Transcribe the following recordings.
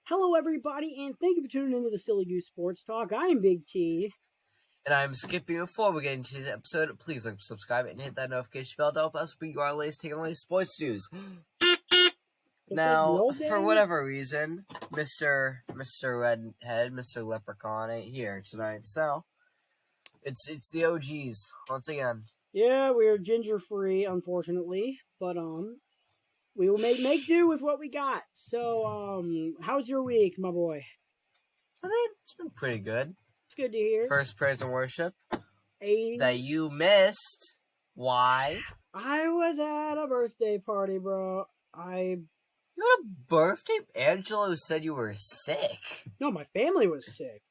Hello, everybody, and thank you for tuning into the Silly Goose Sports Talk. I am Big T. And I'm Skippy. Before we get into today's episode, please like, subscribe, and hit that notification bell to help us bring you our latest take on latest sports news. Now, for whatever reason, Mr. Redhead, Mr. Leprechaun ain't here tonight, so it's the OGs once again. Yeah, we're ginger free, unfortunately, but we will make do with what we got. So, how's your week, my boy? I mean, it's been pretty good. It's good to hear. First praise and worship that you missed. Why? I was at a birthday party, bro. You had a birthday? Angelo said you were sick. No, my family was sick,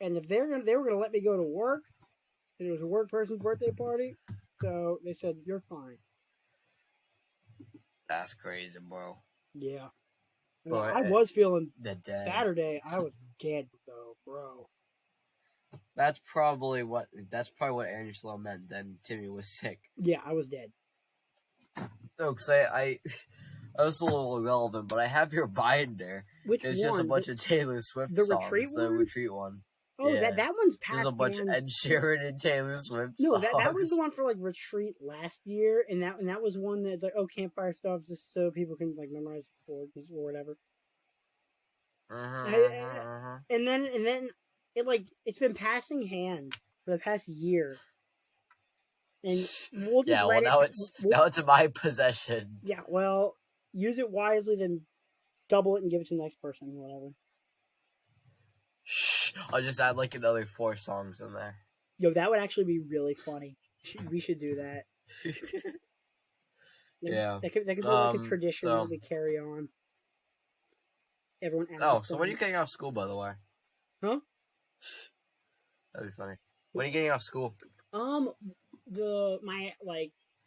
and if they were gonna let me go to work, and it was a work person's birthday party, so they said you're fine. That's crazy, bro. Yeah. But I was feeling Saturday. I was dead though, bro. That's probably what Angelo meant. Then Timmy was sick. Yeah, I was dead. No, because I was a little irrelevant, but I have your binder. Which It's one? just a bunch of Taylor Swift the songs. Retreat The one? Retreat one. Oh, yeah. that one's packed. There's a bunch of Ed Sheeran and Taylor Swift songs. No, that was the one for like Retreat last year, and that was one that's like campfire stuff, just so people can like memorize chords or whatever. And then it's been passing hand for the past year, and we'll just now it's in my possession. Yeah, well, use it wisely, then double it and give it to the next person, whatever. I'll just add like another 4 songs in there. Yo, that would actually be really funny. We should do that. Yeah, that could be like a tradition that we carry on. Everyone. So when are you getting off school, by the way? Huh? That'd be funny. When are you getting off school? My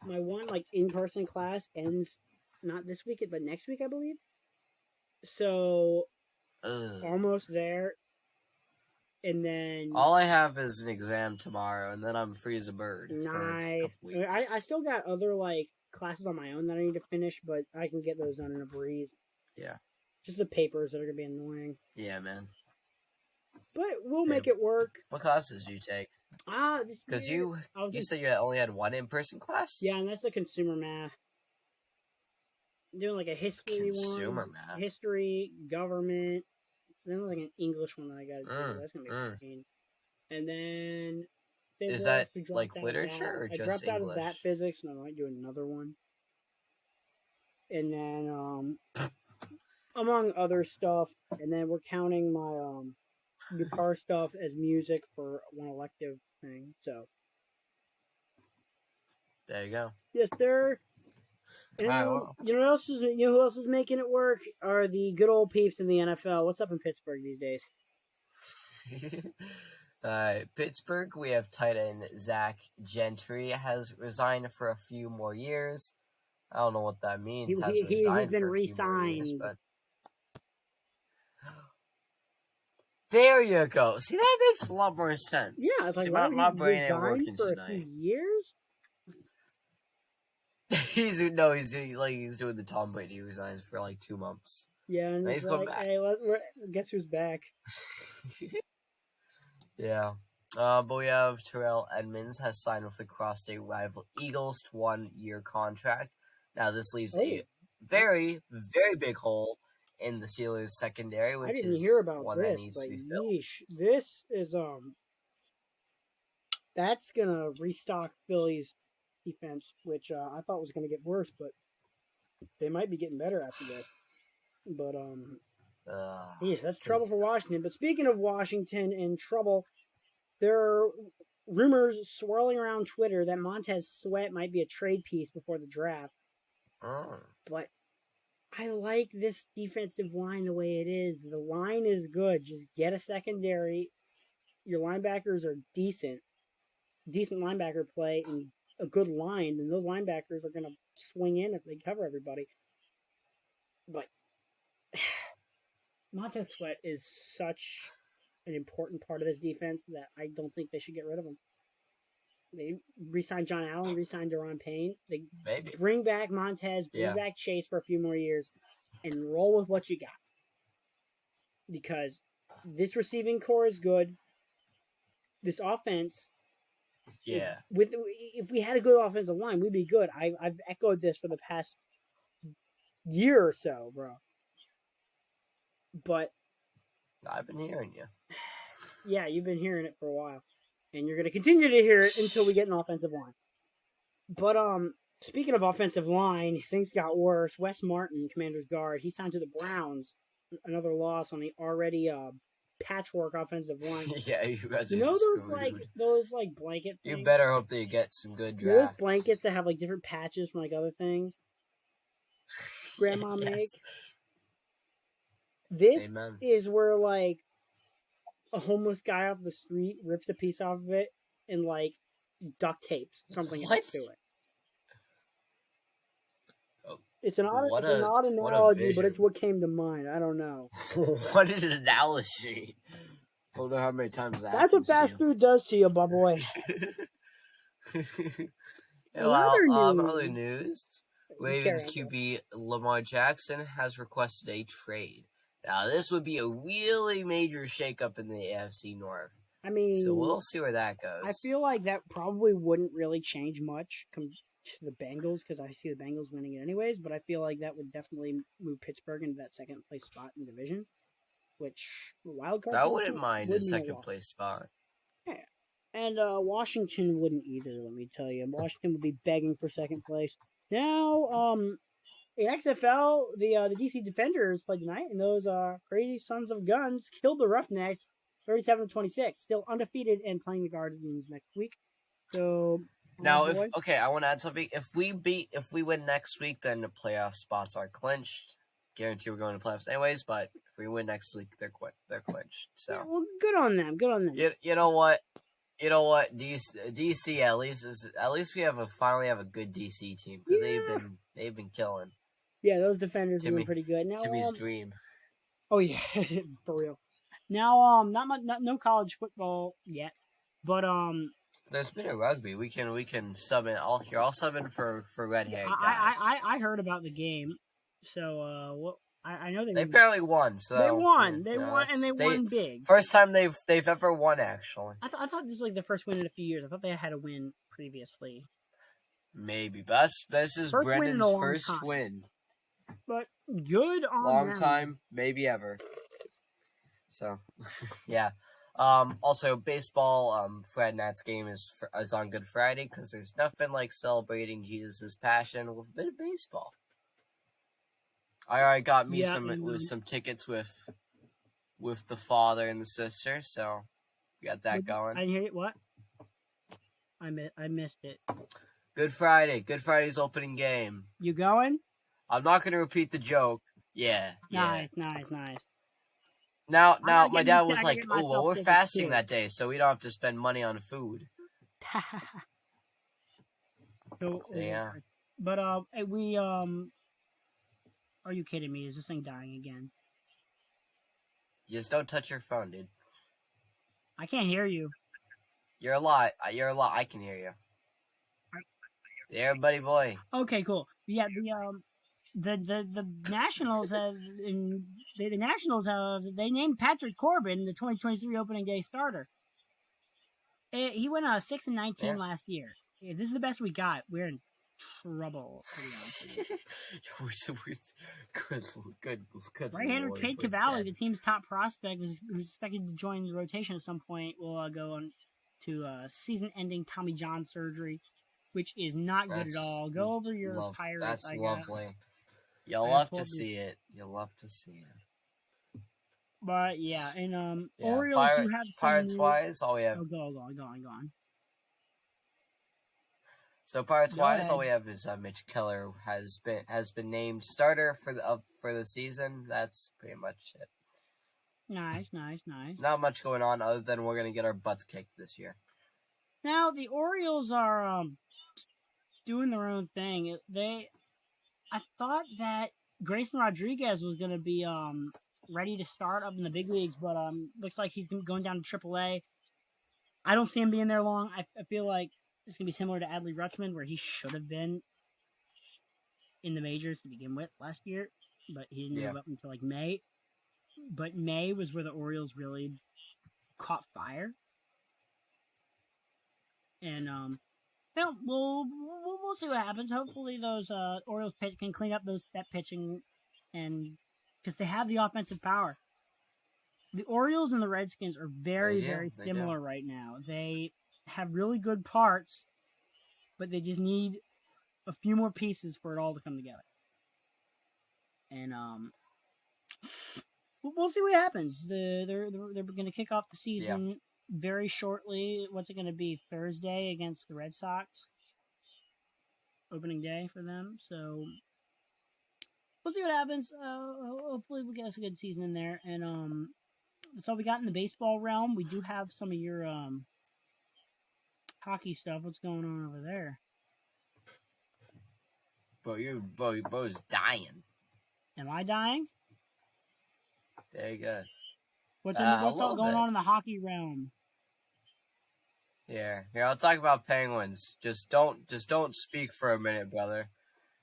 one in-person class ends not this weekend but next week, I believe. So almost there. And then all I have is an exam tomorrow, and then I'm free as a bird. Nice. I still got other classes on my own that I need to finish, but I can get those done in a breeze. Yeah. Just the papers that are gonna be annoying. Yeah, man. But we'll make it work. What classes do you take? Because you said you only had one in-person class? Yeah, and that's the consumer math. I'm doing a history math. History, government. Then there's an English one that I gotta do. That's gonna be a pain. And then is that literature or just English? I dropped out of that physics, and I might do another one. And then among other stuff, and then we're counting my guitar stuff as music for one elective thing. So there you go. Yes, sir. And you know who else is making it work? Are the good old peeps in the NFL. What's up in Pittsburgh these days? Pittsburgh, we have tight end Zach Gentry has resigned for a few more years. I don't know what that means. He's been re-signed. But there you go. See, that makes a lot more sense. Yeah, it's my brain ain't working for tonight. A few years. He's doing the Tom Brady resigns for 2 months. Yeah, and he's coming back. Hey, guess who's back? Yeah. But we have Terrell Edmonds has signed with the cross-state rival Eagles to 1-year contract. Now this leaves a very, very big hole in the Steelers secondary, which that needs to be filled. This is that's gonna restock Philly's defense, which I thought was gonna get worse, but they might be getting better after this. But yes, that's trouble for Washington. But speaking of Washington in trouble, there are rumors swirling around Twitter that Montez Sweat might be a trade piece before the draft. But I like this defensive line the way it is. The line is good. Just get a secondary. Your linebackers are decent linebacker play, and a good line, and those linebackers are going to swing in if they cover everybody. But Montez Sweat is such an important part of this defense that I don't think they should get rid of him. They re-signed John Allen, re-signed Daron Payne. They bring back Montez, bring back Chase for a few more years, and roll with what you got. because this receiving core is good. This offense, Yeah. if we had a good offensive line, we'd be good. I've echoed this for the past year or so, bro. But I've been hearing you. Yeah, you've been hearing it for a while, and you're going to continue to hear it until we get an offensive line. But speaking of offensive line, things got worse. Wes Martin, Commander's guard, he signed to the Browns. Another loss on the already patchwork offensive line. Yeah, you guys are those blanket things? You better hope that you get some good drafts. Those blankets that have different patches from other things Grandma makes. This Amen. is where a homeless guy off the street rips a piece off of it and duct tapes something else to it. It's an odd analogy, but it's what came to mind. I don't know. What an analogy! I don't know how many times that's what fast food does to you, my boy. Other news. Ravens QB Lamar Jackson has requested a trade. Now, this would be a really major shakeup in the AFC North. I mean, so we'll see where that goes. I feel like that probably wouldn't really change much to the Bengals because I see the Bengals winning it anyways. But I feel like that would definitely move Pittsburgh into that second place spot in the division, which wild card. I wouldn't mind a second place spot. Yeah, and Washington wouldn't either. Let me tell you, Washington would be begging for second place now. In XFL, the DC Defenders played tonight, and those crazy sons of guns killed the Roughnecks 37-26. Still undefeated and playing the Guardians next week. So now, I want to add something. If we win next week, then the playoff spots are clinched. Guarantee we're going to playoffs anyways. But if we win next week, they're clinched. So well, good on them. Good on them. You know what? DC at least we finally have a good DC team because they've been killing. Yeah, those defenders are doing pretty good. Now, Timmy's dream. Oh yeah, for real. Now, no college football yet, but there's been a rugby. We can sub in. I'll sub in for red hair. I heard about the game, so I know they apparently won. So they won, and they won big. First time they've ever won actually. I thought this was the first win in a few years. I thought they had a win previously. Maybe, but this is Brendan's first win. But good on long them. Time, maybe ever. So, yeah. Also, baseball. Fred Nat's game is on Good Friday because there's nothing like celebrating Jesus' passion with a bit of baseball. I already got me some tickets with the father and the sister, so we got that going. I didn't hear it. What? I missed it. Good Friday. Good Friday's opening game. You going? I'm not going to repeat the joke. Yeah. Nice. Now, my dad was like, "Oh, well, we're fasting that day, so we don't have to spend money on food." So yeah. But we are you kidding me? Is this thing dying again? Just don't touch your phone, dude. I can't hear you. You're a lot. I can hear you. There, buddy boy. Okay, cool. Yeah, the Nationals they named Patrick Corbin the 2023 opening day starter. He went 6-19 last year. If this is the best we got, we're in trouble. Good. Right-hander Cade Cavalli, the team's top prospect, who's expected to join the rotation at some point, will go on to season-ending Tommy John surgery, which is not good at all. Go over your Pirates. That's lovely. You'll love to see it. But yeah, and Orioles do have some Pirates-wise, all we have. Oh, go on. So Pirates-wise, all we have is Mitch Keller has been named starter for the season. That's pretty much it. Nice. Not much going on other than we're gonna get our butts kicked this year. Now the Orioles are doing their own thing. I thought that Grayson Rodriguez was gonna be ready to start up in the big leagues, but looks like he's going down to AAA. I don't see him being there long. I feel like it's going to be similar to Adley Rutschman, where he should have been in the majors to begin with last year, but he didn't move up until May. but May was where the Orioles really caught fire. And we'll see what happens. Hopefully, those Orioles pitch can clean up that pitching, and because they have the offensive power. The Orioles and the Redskins are very similar right now. They have really good parts, but they just need a few more pieces for it all to come together. And we'll see what happens. They're going to kick off the season very shortly. What's it going to be? Thursday against the Red Sox. Opening day for them. So we'll see what happens. Hopefully we'll get us a good season in there. And that's all we got in the baseball realm. We do have some of your hockey stuff. What's going on over there? Bro's dying. Am I dying? There you go. What's all going on in the hockey realm? Here, I'll talk about Penguins. Just don't speak for a minute, brother.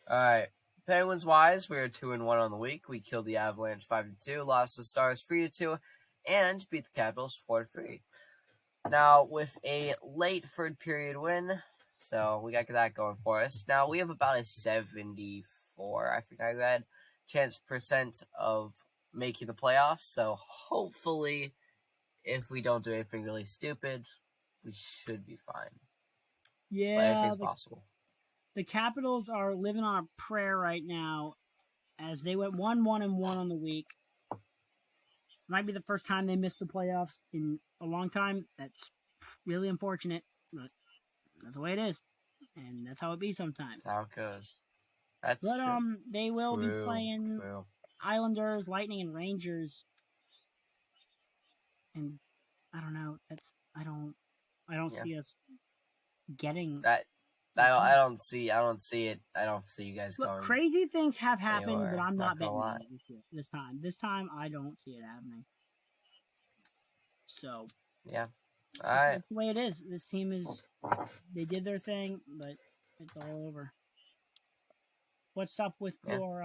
All right. Penguins wise, we are 2-1 on the week. We killed the Avalanche 5-2, lost the Stars 3-2, and beat the Capitals 4-3. Now with a late third period win, so we got that going for us. Now we have about a 74, I think I read, chance percent of making the playoffs. So hopefully, if we don't do anything really stupid, we should be fine. Yeah, but anything's possible. The Capitals are living on a prayer right now, as they went 1-1-1 on the week. Might be the first time they missed the playoffs in a long time. That's really unfortunate, but that's the way it is, and that's how it be sometimes. That's how it goes. That's true. They will be playing Islanders, Lightning, and Rangers, and I don't know. I don't see us getting that. I don't see it. I don't see you guys going. Crazy things have happened, anywhere. But I'm not betting this time. This time, I don't see it happening. So yeah, all right. That's the way it is. This team they did their thing, but it's all over. What's up with your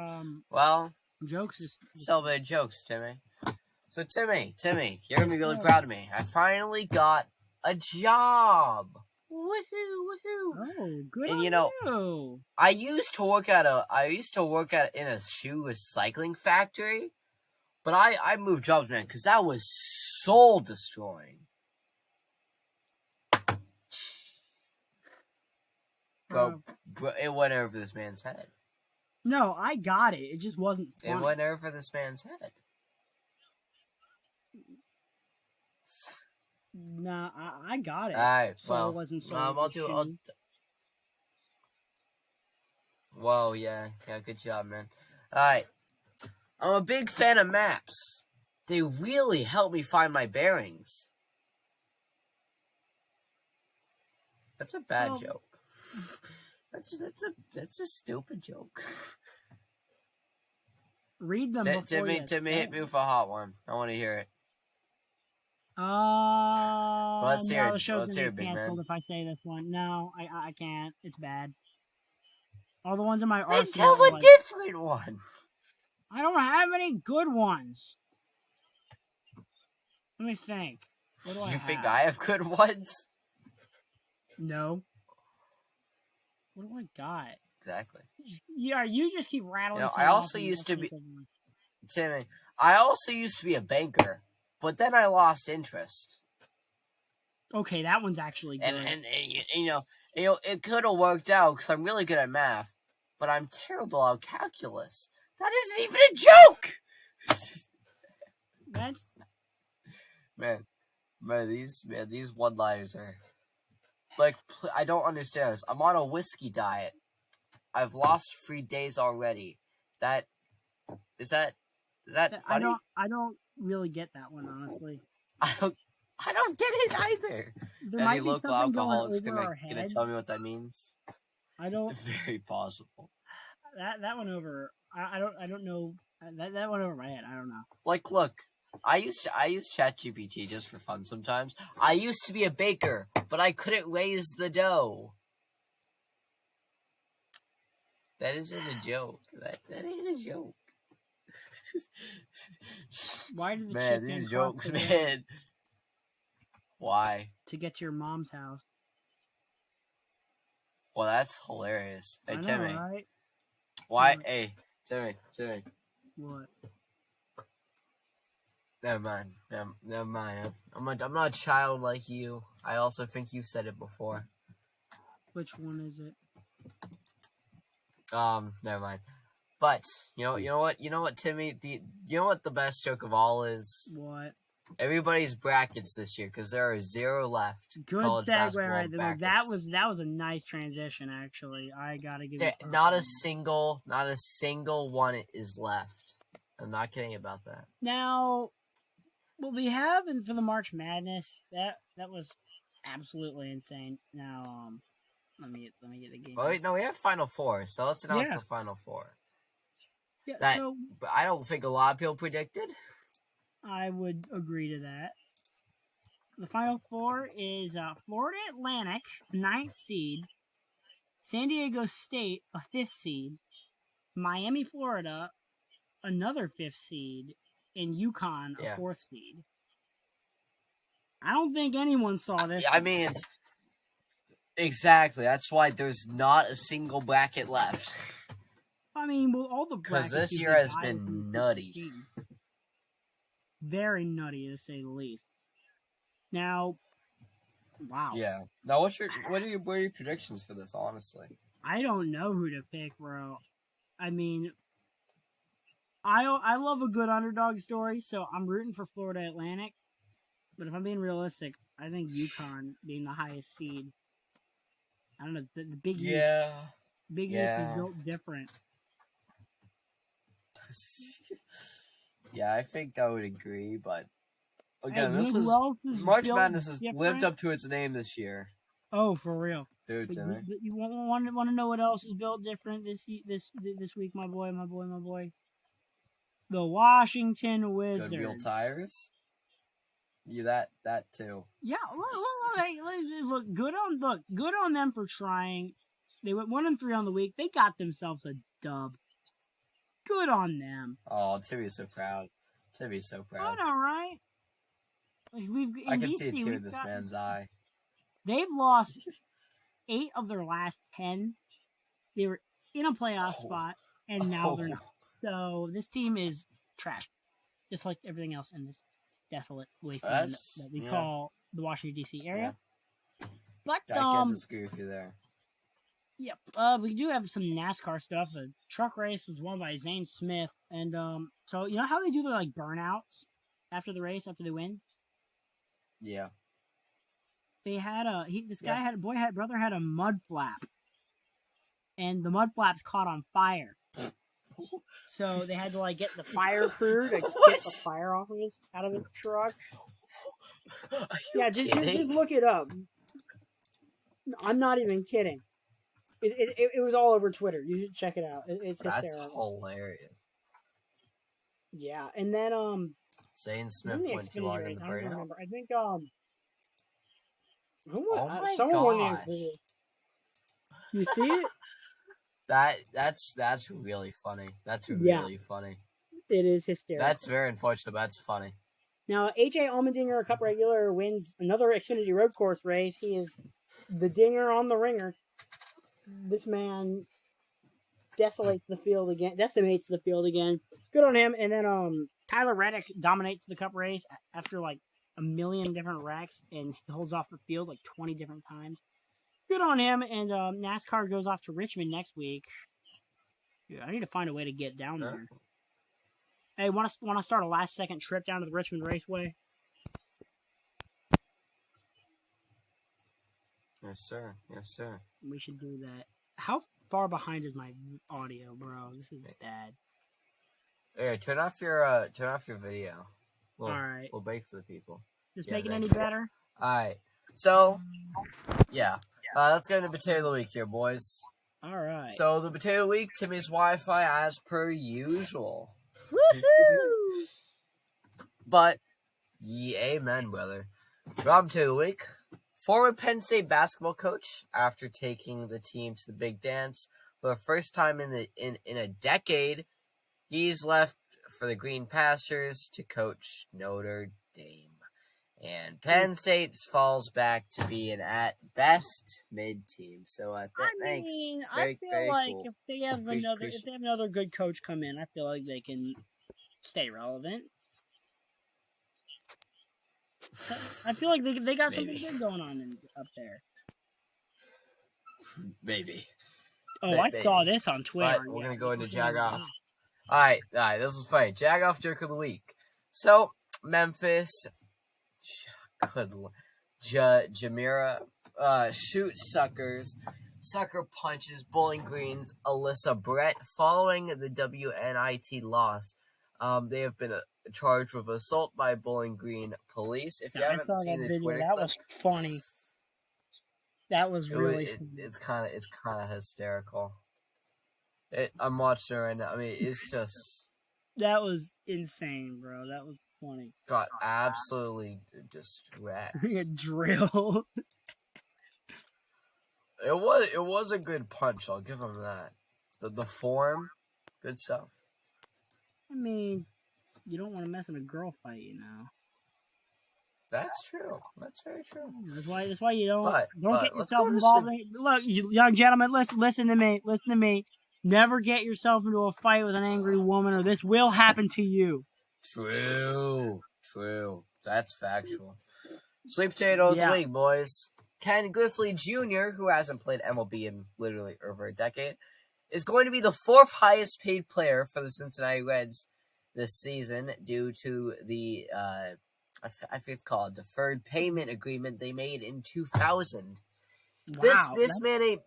jokes? Celebrate jokes, Timmy. So Timmy, you're gonna be really proud of me. I finally got a job. Woohoo! Oh, good. And you. I used to work in a shoe recycling factory, but I moved jobs, man, because that was soul destroying. Bro, it went over this man's head. No, I got it. It just wasn't funny. It went over this man's head. Nah, I got it. All right, so it wasn't so. Whoa, yeah, good job, man. All right, I'm a big fan of maps. They really help me find my bearings. That's a bad joke. That's a stupid joke. Read them before Timmy, hit me with a hot one. I want to hear it. Let's hear it. The show's Let's hear it, big canceled man. if I say this one. No, I can't. It's bad. All the ones in my Then arsenal. tell a different one. I don't have any good ones. Let me think. What do I have? You think I have good ones? No. What do I got? Exactly. Yeah, you just keep rattling. I also used to be Timmy. I also used to be a banker, but then I lost interest. Okay, that one's actually good. And it could have worked out because I'm really good at math, but I'm terrible at calculus. That isn't even a joke. That's these one-liners are like, I don't understand this. I'm on a whiskey diet. I've lost 3 days already. Is that funny? I don't really get that one, honestly. I don't get it either. There might be local alcoholics gonna tell me what that means? I don't. Very possible. That went over. I don't know. That went over my head. I don't know. Like, look, I use ChatGPT just for fun sometimes. I used to be a baker, but I couldn't raise the dough. That isn't a joke. That ain't a joke. Why did the man, chip these man jokes, cross the road? man. Why? To get to your mom's house. Well, that's hilarious. Hey, I know, Timmy. right? Why? What? Hey, Timmy. What? Never mind. Never mind. I'm not a child like you. I also think you've said it before. Which one is it? Never mind. But you know what, Timmy? You know what the best joke of all is? What? Everybody's brackets this year because there are 0 left. Good college segue basketball right there. brackets. That was a nice transition, actually. I gotta give you not a single one is left. I'm not kidding about that. Now, what we have for the March Madness, that was absolutely insane. Now, let me get the game. Well, no, we have Final Four, so let's announce the Final Four. Yeah, that I don't think a lot of people predicted. I would agree to that. The Final Four is Florida Atlantic, 9th seed, San Diego State, a 5th seed, Miami, Florida, another 5th seed, and UConn, a 4th seed. I don't think anyone saw this. I mean, exactly. That's why there's not a single bracket left. I mean, well, all the brackets because this year has been nutty. Very nutty, to say the least. Now, wow. Yeah. Now, what are your predictions for this? Honestly, I don't know who to pick, bro. I mean, I love a good underdog story, so I'm rooting for Florida Atlantic. But if I'm being realistic, I think UConn being the highest seed. I don't know, the Big East. Big East is built different. Yeah, I think I would agree, but again, hey, March Madness has lived up to its name this year. Oh, for real, dude. But you want to know what else is built different this week, my boy? The Washington Wizards. Good real tires. Yeah, that too. Yeah, look, good on them for trying. They went 1-3 on the week. They got themselves a dub. Good on them. Oh, Timmy's so proud. I know, right? I can see a tear in this man's eye. They've lost 8 of their last 10. They were in a playoff spot, and now they're not. So this team is trash, just like everything else in this desolate wasteland that we call the Washington, D.C. area. Yeah. But I can't disagree with you there. Yep. We do have some NASCAR stuff. The truck race was won by Zane Smith, and so you know how they do their burnouts after the race after they win. Yeah. They had brother had a mud flap, and the mud flap's caught on fire. So they had to get the fire crew to get the fire out of his truck. Yeah, just look it up. I'm not even kidding. It was all over Twitter. You should check it out. It's hysterical. That's hilarious. Yeah, and then Zane Smith went too hard in the burnout. I think someone won the Xfinity. You see it? That's really funny. That's really funny. It is hysterical. That's very unfortunate, but that's funny. Now, AJ Allmendinger, a Cup regular, wins another Xfinity road course race. He is the dinger on the ringer. This man decimates the field again. Good on him. And then Tyler Reddick dominates the Cup race after a million different wrecks, and he holds off the field 20 different times. Good on him. And NASCAR goes off to Richmond next week. Dude, I need to find a way to get down there. Hey, want to start a last-second trip down to the Richmond Raceway? Yes, sir. We should do that. How far behind is my audio, bro? This is bad. Hey, turn off your video. All right. We'll break for the people. Just make it any better? All right. So, yeah. Let's get into Potato of the Week here, boys. All right. So, the Potato of the Week, Timmy's Wi-Fi as per usual. Woohoo! But, amen, brother. Rob Potato of the Week. Former Penn State basketball coach, after taking the team to the Big Dance for the first time in a decade, he's left for the Green Pastures to coach Notre Dame. And Penn State falls back to be an at best mid team. So thanks. I feel like cool. If they have another good coach come in, I feel like they can stay relevant. I feel like they got something good going on up there. Maybe. Oh, maybe. I saw this on Twitter. But we're gonna go into Jagoff. All right, this was funny. Jagoff Jerk of the Week. So Memphis, Jamira, shoot suckers, sucker punches, Bowling Green's Alyssa Brett. Following the WNIT loss, they have been charged with assault by Bowling Green police. If you haven't seen the Twitter clip, was funny. That was really funny. It's kind of hysterical. I'm watching it right now. I mean, it's just that was insane, bro. That was funny. Got absolutely just wrecked. Drill. It was a good punch. I'll give him that. The form, good stuff. I mean, you don't want to mess in a girl fight, you know. That's true. That's very true. That's why you don't get yourself involved. Look, young gentlemen, listen to me. Listen to me. Never get yourself into a fight with an angry woman, or this will happen to you. True. That's factual. Sweet potato of the week, boys. Ken Griffey Jr., who hasn't played MLB in literally over a decade, is going to be the fourth highest paid player for the Cincinnati Reds this season due to the I think it's called deferred payment agreement they made in 2000. Wow, this man ain't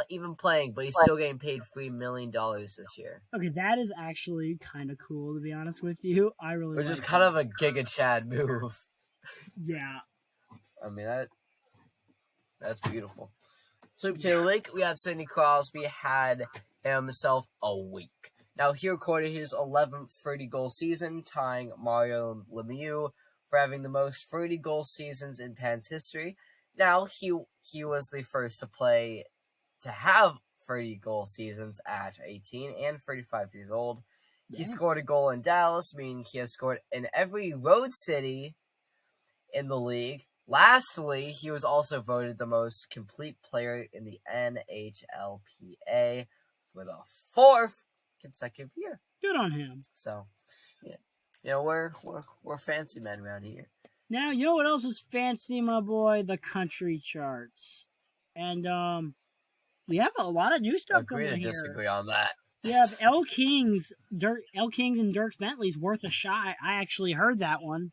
even playing, but he's still getting paid $3 million this year. Okay, that is actually kind of cool, to be honest with you. I really Which is kind of a Giga Chad move. Yeah. I mean, that's beautiful. Sweet Potato Week, we had Sidney Crosby had himself a week. Now, he recorded his 11th 30-goal season, tying Mario Lemieux for having the most 30-goal seasons in Pens history. Now, he was the first to have 30-goal seasons at 18 and 35 years old. Yeah. He scored a goal in Dallas, meaning he has scored in every road city in the league. Lastly, he was also voted the most complete player in the NHLPA for the fourth consecutive year. Good on him. So, yeah. You know, we're fancy men around here. Now, you know what else is fancy, my boy? The country charts. And, we have a lot of new stuff going on here. Agree to disagree on that. Yeah, El Kings and Dierks Bentley's worth a shot. I actually heard that one.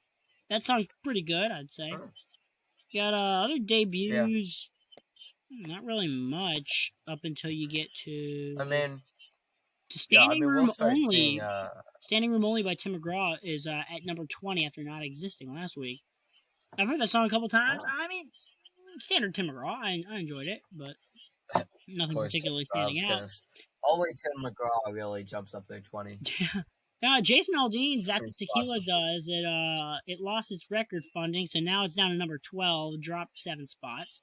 That song's pretty good, I'd say. Got other debuts. Yeah. Not really much up until you get to. I mean, Standing Room Only. Seeing, Standing Room Only by Tim McGraw is at number 20 after not existing last week. I've heard that song a couple times. Oh. I mean, standard Tim McGraw. I enjoyed it, but nothing particularly standing out. Only Tim McGraw really jumps up there 20. Jason Aldean's That the Tequila does. It lost its record funding, so now it's down to number 12, dropped 7 spots.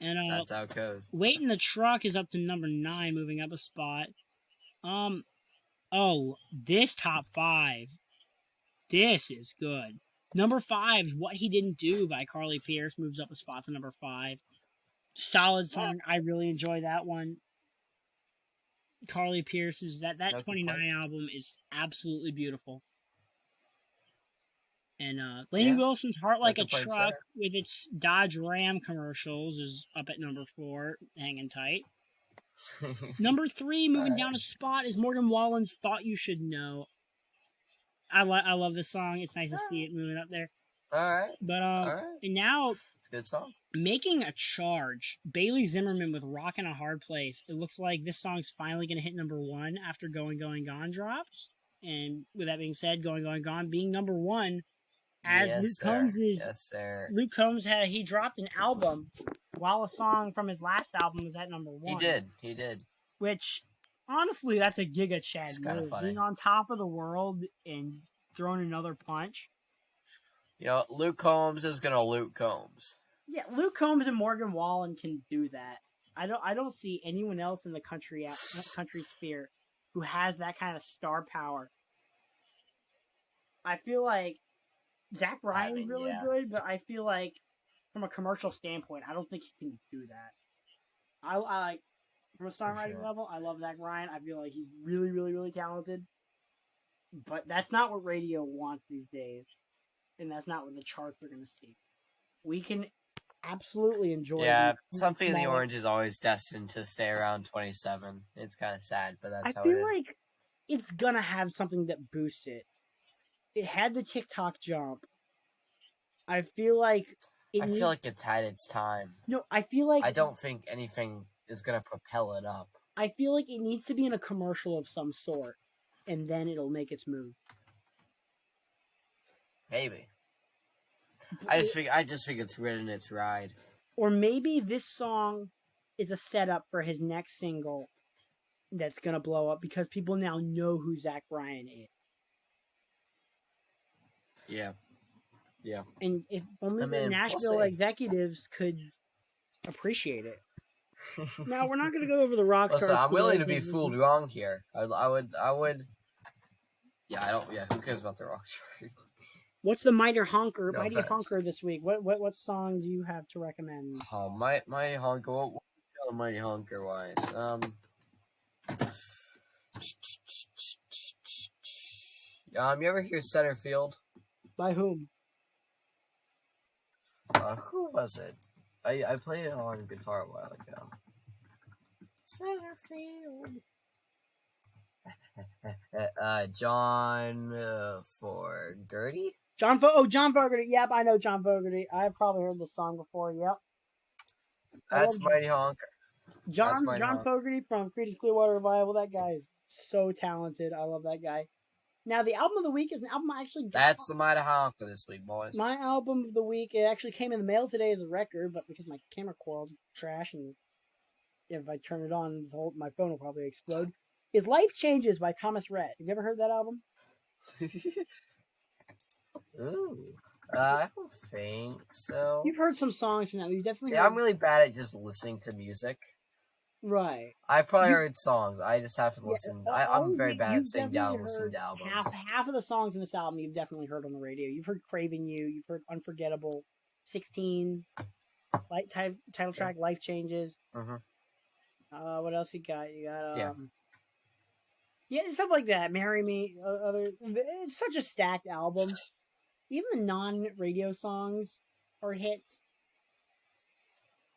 And that's how it goes. Wait in the Truck is up to number 9, moving up a spot. Oh, this top 5. This is good. Number 5, What He Didn't Do by Carly Pearce moves up a spot to number 5. Solid song. I really enjoy that one. Carly Pearce's that 29 album is absolutely beautiful. And Lainey Wilson's Heart Like a Truck with its Dodge Ram commercials is up at number 4, hanging tight. Number 3, moving down a spot, is Morgan Wallen's Thought You Should Know. I love this song. It's nice to see it moving up there. All right. But and now it's a good song. Making a Charge, Bailey Zimmerman with Rock in a Hard Place. It looks like this song's finally going to hit number 1 after Going, Going, Gone drops. And with that being said, Going, Going, Gone being number 1, as Luke Combs he dropped an album while a song from his last album was at number 1. He did. Which, honestly, that's a Giga Chad move. Being on top of the world and throwing another punch. You know, Luke Combs is going to Luke Combs. Yeah, Luke Combs and Morgan Wallen can do that. I don't see anyone else in the country sphere who has that kind of star power. I feel like Zach Bryan's really good, but I feel like from a commercial standpoint, I don't think he can do that. I like from a songwriting level, I love Zach Bryan. I feel like he's really, really, really talented. But that's not what radio wants these days, and that's not what the charts are going to see. We can absolutely enjoy. Yeah, something in the orange is always destined to stay around 27. It's kind of sad, but that's how it is. I feel like it's gonna have something that boosts it. It had the TikTok jump. I feel like it's had its time. No, I feel like I don't think anything is gonna propel it up. I feel like it needs to be in a commercial of some sort, and then it'll make its move. Maybe. I just think it's ridden its ride. Or maybe this song is a setup for his next single that's gonna blow up because people now know who Zach Bryan is. Yeah. Yeah. And if only the Nashville executives could appreciate it. Now we're not going to go over the rock chart. I'm willing to be fooled wrong here. I would. Yeah, I don't. Yeah, who cares about the rock chart? What's the Mighty Honker this week? What song do you have to recommend? Oh, Mighty Honker. What Mighty Honker wise? You ever hear Center Field? By whom? Who was it? I played it on guitar a while ago. Center Field. John Fogerty? John Fogerty. Yep, I know John Fogerty. I've probably heard this song before. Yep. That's Mighty Honker. John Fogerty from Creedence Clearwater Revival. That guy is so talented. I love that guy. Now, the album of the week is an album I actually got. That's the Mighty Honker this week, boys. My album of the week, it actually came in the mail today as a record, but because my camera coil's trash, and if I turn it on, my phone will probably explode, is Life Changes by Thomas Rhett. Have you ever heard that album? Ooh. I don't think so. You've heard some songs from that. You definitely. See, I'm really bad at just listening to music. Right. I've probably heard songs. I just have to listen. I'm very bad at sitting down and listening to albums. Half of the songs in this album you've definitely heard on the radio. You've heard Craving You. You've heard Unforgettable, 16, title track, Life Changes. Mm-hmm. What else you got? You got stuff like that. Marry Me. It's such a stacked album. Even the non-radio songs are hits.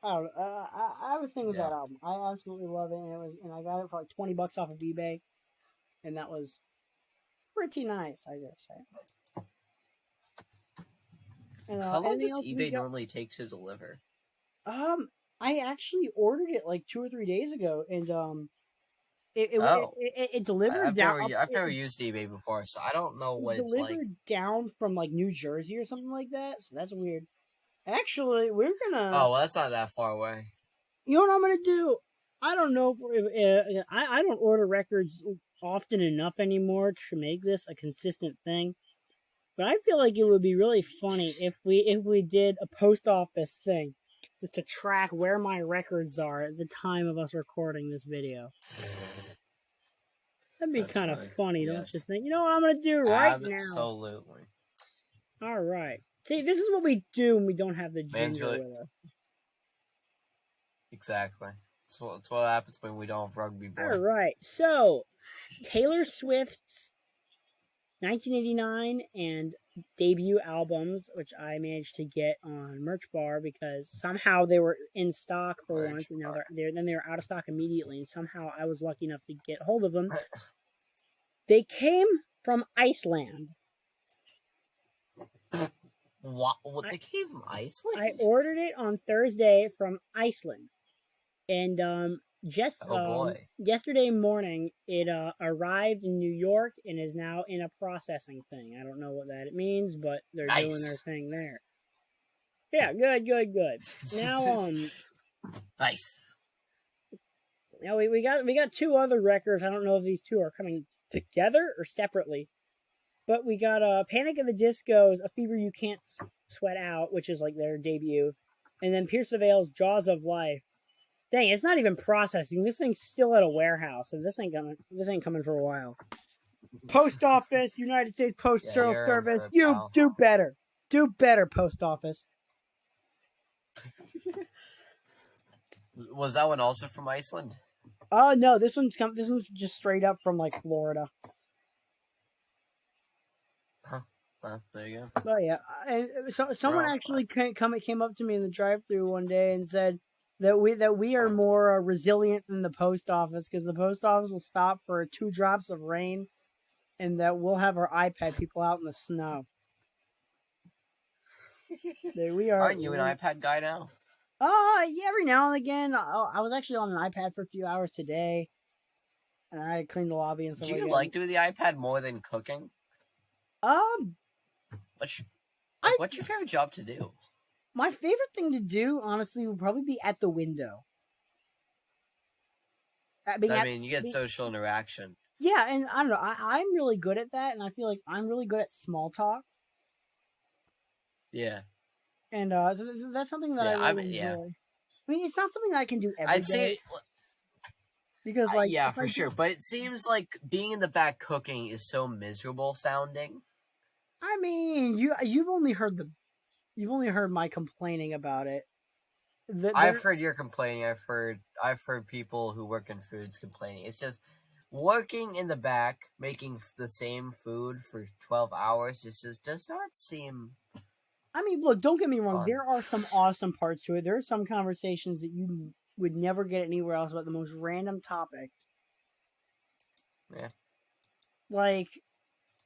I have a thing with that album. I absolutely love it, and I got it for like $20 off of eBay, and that was pretty nice, I gotta say. And, how long does eBay normally take to deliver? I actually ordered it like 2 or 3 days ago, and it delivered. I've never used eBay before, so I don't know what it's like. Delivered down from like New Jersey or something like that, so that's weird. Actually, we're gonna. Oh, well, that's not that far away. You know what I'm gonna do? I don't know if I don't order records often enough anymore to make this a consistent thing. But I feel like it would be really funny if we did a post office thing, just to track where my records are at the time of us recording this video. That'd be kind of funny, don't you think? You know what I'm gonna do right now? Absolutely. All right. See, this is what we do when we don't have the jingle with us. Exactly. It's what happens when we don't have rugby boy. All right. So, Taylor Swift's 1989 and debut albums, which I managed to get on Merch Bar because somehow they were in stock for once, and now they were out of stock immediately, and somehow I was lucky enough to get hold of them. They came from Iceland. What? They came from Iceland? I ordered it on Thursday from Iceland, and yesterday morning it arrived in New York and is now in a processing thing. I don't know what that means, but they're doing their thing there. Yeah, good. Now, nice. Now we got 2 other records. I don't know if these 2 are coming together or separately. But we got Panic at the Disco's A Fever You Can't Sweat Out, which is like their debut. And then Pierce the Veil's Jaws of Life. Dang, it's not even processing. This thing's still at a warehouse, so this ain't coming for a while. Post Office, United States Postal Service. You do better. Do better, Post Office. Was that one also from Iceland? Oh no, this one's just straight up from like Florida. Huh. Well, there you go. Oh yeah, and so someone actually came up to me in the drive-thru one day and said that we are more resilient than the post office because the post office will stop for 2 drops of rain, and that we'll have our iPad people out in the snow. There we are. Aren't you an iPad guy now? Yeah, every now and again. I was actually on an iPad for a few hours today, and I cleaned the lobby and stuff like that. Do you like doing the iPad more than cooking? What's your favorite job to do? My favorite thing to do, honestly, would probably be at the window. You get social interaction. Yeah, and I don't know. I'm really good at that, and I feel like I'm really good at small talk. Yeah. And so that's something that I really enjoy. I mean, it's not something that I can do every day. Because, yeah, for sure. But it seems like being in the back cooking is so miserable sounding. I mean, you've only heard my complaining about it. I've heard your complaining. I've heard people who work in foods complaining. It's just working in the back, making the same food for 12 hours just does not seem. I mean, look, don't get me wrong. There are some awesome parts to it. There are some conversations that you would never get anywhere else about the most random topics. Yeah. Like,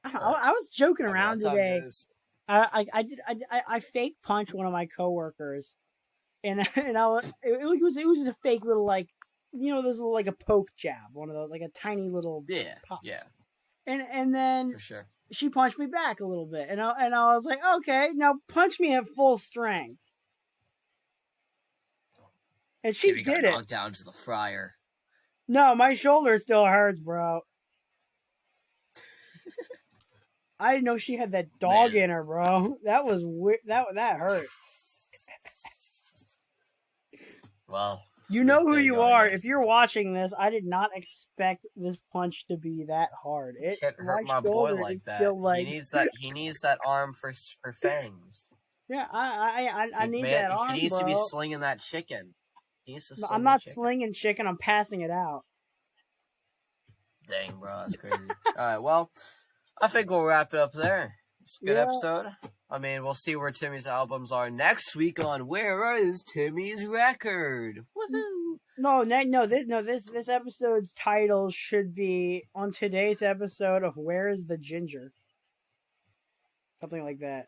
I was joking around today. I fake punched one of my coworkers, and it was just a fake little those little like a poke jab, one of those like a tiny little pop. Yeah. And then for sure. She punched me back a little bit, and I was like, okay, now punch me at full strength. And she did it. Knocked down to the fryer. No, my shoulder still hurts, bro. I didn't know she had that dog in her, bro. That was weird. That hurt. Well, you know who you are. If you're watching this, I did not expect this punch to be that hard. It can't hurt my boy like that. He needs that arm for fangs. Yeah, I need that arm. He needs to be slinging that chicken. I'm not slinging chicken. I'm passing it out. Dang, bro, that's crazy. All right, well, I think we'll wrap it up there. It's a good episode. I mean, we'll see where Timmy's albums are next week on Where Is Timmy's Record? Woohoo! This episode's title should be on today's episode of Where Is the Ginger? Something like that.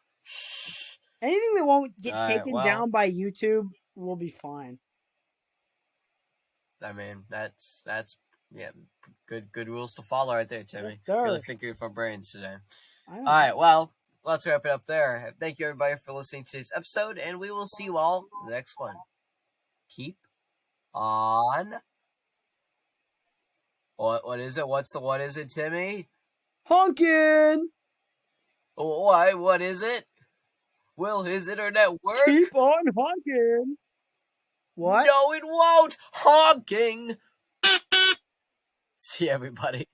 Anything that won't get taken down by YouTube will be fine. I mean, that's good rules to follow right there, Timmy. Yes, really thinking with my brains today. All right, well, let's wrap it up there. Thank you, everybody, for listening to today's episode, and we will see you all in the next one. Keep on. What is it? What is it, Timmy? Honking! Why? What is it? Will his internet work? Keep on honking! What? No, it won't! Honking! See everybody.